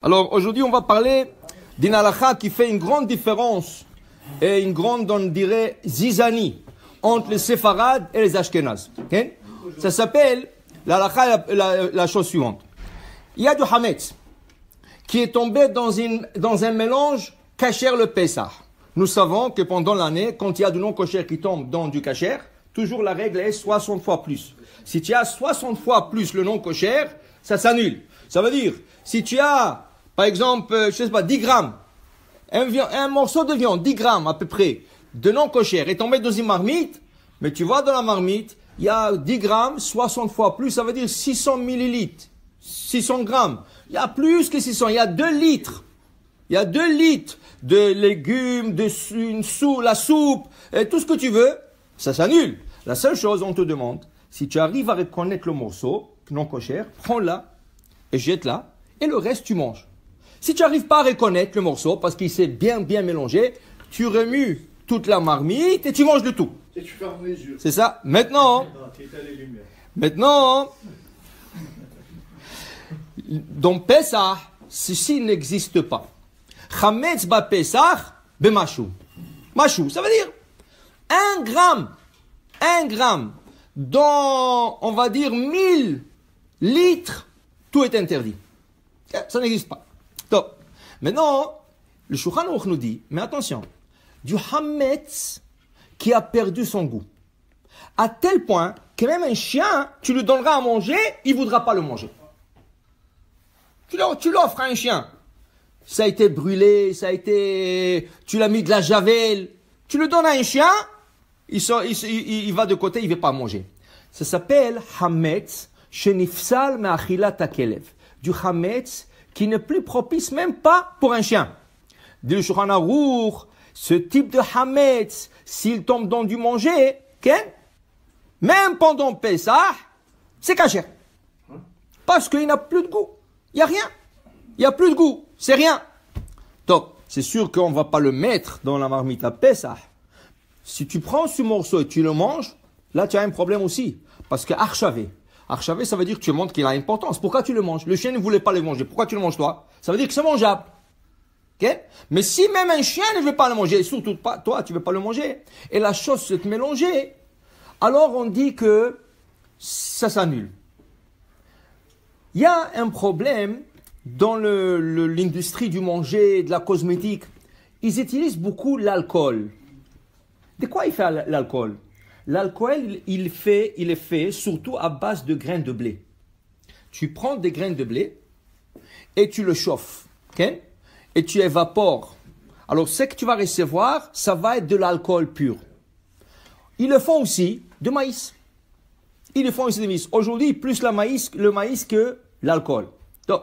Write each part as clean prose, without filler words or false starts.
Alors aujourd'hui on va parler d'une halakha qui fait une grande différence et une grande, on dirait, zizanie entre les séfarades et les ashkénazes. Okay? Ça s'appelle la chose suivante. Il y a du hametz qui est tombé dans un mélange kasher le Pessah. Nous savons que pendant l'année, quand il y a du non-kosher qui tombe dans du kasher, toujours la règle est 60 fois plus. Si tu as 60 fois plus le non-kosher, ça s'annule. Ça veut dire, si tu as, par exemple, je sais pas, 10 grammes, un morceau de viande, 10 grammes à peu près, de non-kosher est tombé dans une marmite, mais tu vois dans la marmite, il y a 10 grammes, 60 fois plus, ça veut dire 600 millilitres, 600 grammes. Il y a plus que 600, il y a 2 litres. Il y a 2 litres de légumes, la soupe, et tout ce que tu veux, ça s'annule. La seule chose, on te demande, si tu arrives à reconnaître le morceau non kosher, prends-la et jette-la, et le reste tu manges. Si tu n'arrives pas à reconnaître le morceau, parce qu'il s'est bien mélangé, tu remues toute la marmite et tu manges de tout. Et tu fermes les yeux. C'est ça. Maintenant, dans Pessah, ceci n'existe pas. Chametz ba Pessah be mashou. Mashou, ça veut dire 1 gramme dans, on va dire, 1000 litres, tout est interdit. Ça n'existe pas. Donc, maintenant, le Shulchan Aruch nous dit, mais attention, du hametz qui a perdu son goût. À tel point que même un chien, tu lui donneras à manger, il ne voudra pas le manger. Tu l'offres à un chien. Ça a été brûlé, tu l'as mis de la javel. Tu le donnes à un chien, il va de côté, il ne veut pas manger. Ça s'appelle hametz shenifsal me'achilat hakelev. Du hametz qui n'est plus propice même pas pour un chien. Dit le Shulchan Aruch, ce type de hametz, s'il tombe dans du manger, même pendant Pessah, c'est kasher. Parce qu'il n'a plus de goût. Il n'y a rien. Il n'y a plus de goût. C'est rien. Donc, c'est sûr qu'on ne va pas le mettre dans la marmite à Pessah. Si tu prends ce morceau et tu le manges, là tu as un problème aussi. Parce que archavé, ça veut dire que tu montres qu'il a importance. Pourquoi tu le manges? Le chien ne voulait pas le manger. Pourquoi tu le manges toi? Ça veut dire que c'est mangeable. Okay? Mais si même un chien ne veut pas le manger, et surtout pas toi, tu ne veux pas le manger, et la chose s'est mélangée, alors on dit que ça s'annule. Il y a un problème dans l'industrie du manger, de la cosmétique. Ils utilisent beaucoup l'alcool. De quoi il fait l'alcool? L'alcool, il est fait surtout à base de graines de blé. Tu prends des graines de blé et tu le chauffes, okay? Et tu évapores. Alors, ce que tu vas recevoir, ça va être de l'alcool pur. Ils le font aussi de maïs. Aujourd'hui, plus le maïs que l'alcool. Donc,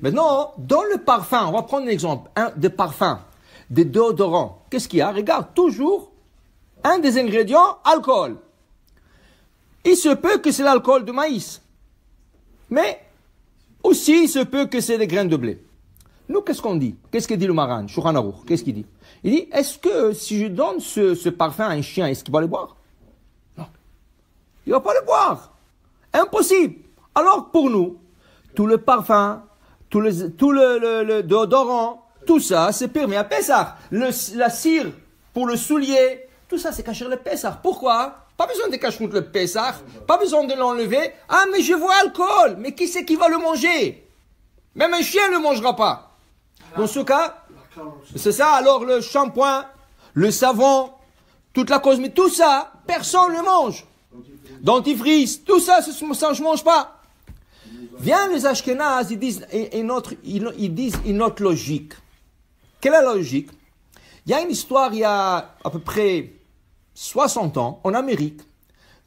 maintenant, dans le parfum, on va prendre un exemple, des parfums, des déodorants. Qu'est-ce qu'il y a? Regarde, toujours un des ingrédients, alcool. Il se peut que c'est l'alcool de maïs. Mais aussi, il se peut que c'est des graines de blé. Nous, qu'est-ce qu'on dit? Qu'est-ce que dit le Maran, Shulchan Aruch? Qu'est-ce qu'il dit? Il dit, est-ce que si je donne ce parfum à un chien, est-ce qu'il va le boire? Non. Il ne va pas le boire. Impossible. Alors, pour nous, tout le parfum, tout le déodorant, tout ça, c'est permis à Pessah. La cire pour le soulier, tout ça, c'est kasher le Pessah. Pourquoi? Pas besoin de kasher le Pessah, pas besoin de l'enlever. Ah, mais je vois alcool. Mais qui c'est qui va le manger? Même un chien ne le mangera pas. Dans ce cas, c'est ça. Alors le shampoing, le savon, toute la cosmétique, tout ça, personne ne le mange. Dentifrice, tout ça, ça je mange pas. Viens les Ashkénazes, ils disent une autre logique. Quelle est la logique? Il y a une histoire, il y a à peu près 60 ans, en Amérique,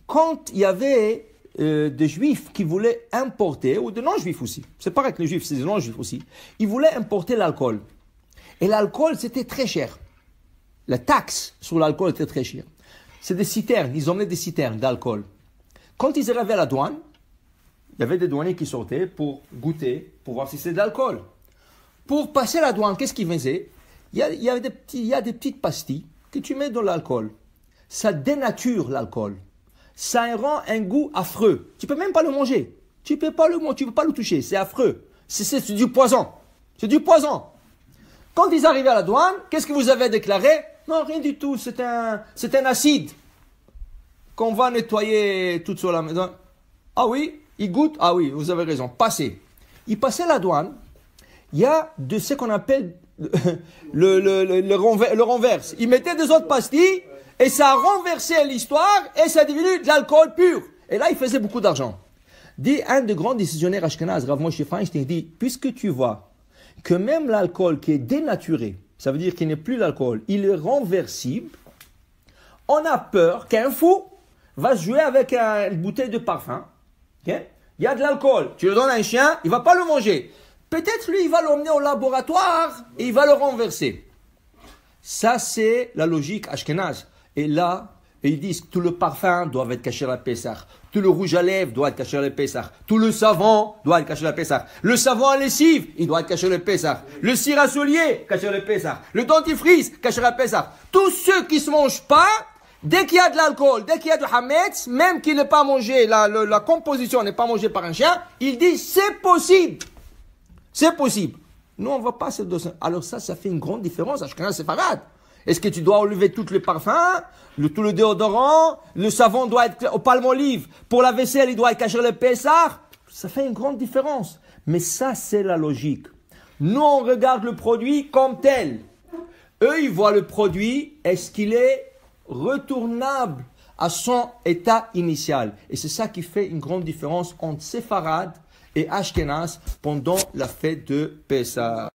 quand il y avait des juifs qui voulaient importer, ou des non-juifs aussi, c'est pareil que les juifs, c'est des non-juifs aussi, ils voulaient importer l'alcool. Et l'alcool, c'était très cher. La taxe sur l'alcool était très chère. C'est des citernes, ils emmenaient des citernes d'alcool. Quand ils arrivaient à la douane, il y avait des douaniers qui sortaient pour goûter, pour voir si c'est de l'alcool. Pour passer la douane, qu'est-ce qu'ils faisaient? Il y a des petites pastilles que tu mets dans l'alcool. Ça dénature l'alcool. Ça rend un goût affreux. Tu ne peux même pas le manger. Tu ne peux pas le toucher. C'est affreux. C'est du poison. C'est du poison. Quand ils arrivent à la douane, qu'est-ce que vous avez déclaré? Non, rien du tout, c'est un acide qu'on va nettoyer toute sur la maison. Ah oui, il goûte? Ah oui, vous avez raison, passez. Il passait la douane, il y a de ce qu'on appelle le renverse. Il mettait des autres pastilles et ça a renversé l'histoire et ça a devenu de l'alcool pur. Et là, il faisait beaucoup d'argent. Dit un des grands décisionnaires ashkénazes, Rav Moshe Feinstein, dit, puisque tu vois que même l'alcool qui est dénaturé, ça veut dire qu'il n'est plus l'alcool, il est renversible, on a peur qu'un fou va se jouer avec une bouteille de parfum. Okay? Il y a de l'alcool, tu le donnes à un chien, il ne va pas le manger. Peut-être lui, il va l'emmener au laboratoire et il va le renverser. Ça, c'est la logique ashkénaze. Et là, ils disent que tout le parfum doit être caché à la Pessah. Tout le rouge à lèvres doit être caché à la Pessah. Tout le savon doit être caché à la Pessah. Le savon à lessive, il doit être caché à la Pessah. Le cire à soulier, caché à la Pessah. Le dentifrice, caché à la Pessah. Tous ceux qui ne se mangent pas, dès qu'il y a de l'alcool, dès qu'il y a du hametz, même qu'il n'est pas mangé, la composition n'est pas mangée par un chien, ils disent c'est possible. C'est possible. Nous, on ne va pas cette dose. Alors ça fait une grande différence. Ashkenaz, c'est farad. Est-ce que tu dois enlever tous les parfums, tout le déodorant, le savon doit être au palmolive, pour la vaisselle, il doit être caché le Pessah? Ça fait une grande différence. Mais ça, c'est la logique. Nous, on regarde le produit comme tel. Eux, ils voient le produit, est-ce qu'il est retournable à son état initial? Et c'est ça qui fait une grande différence entre séfarade et ashkénaz pendant la fête de Pessah.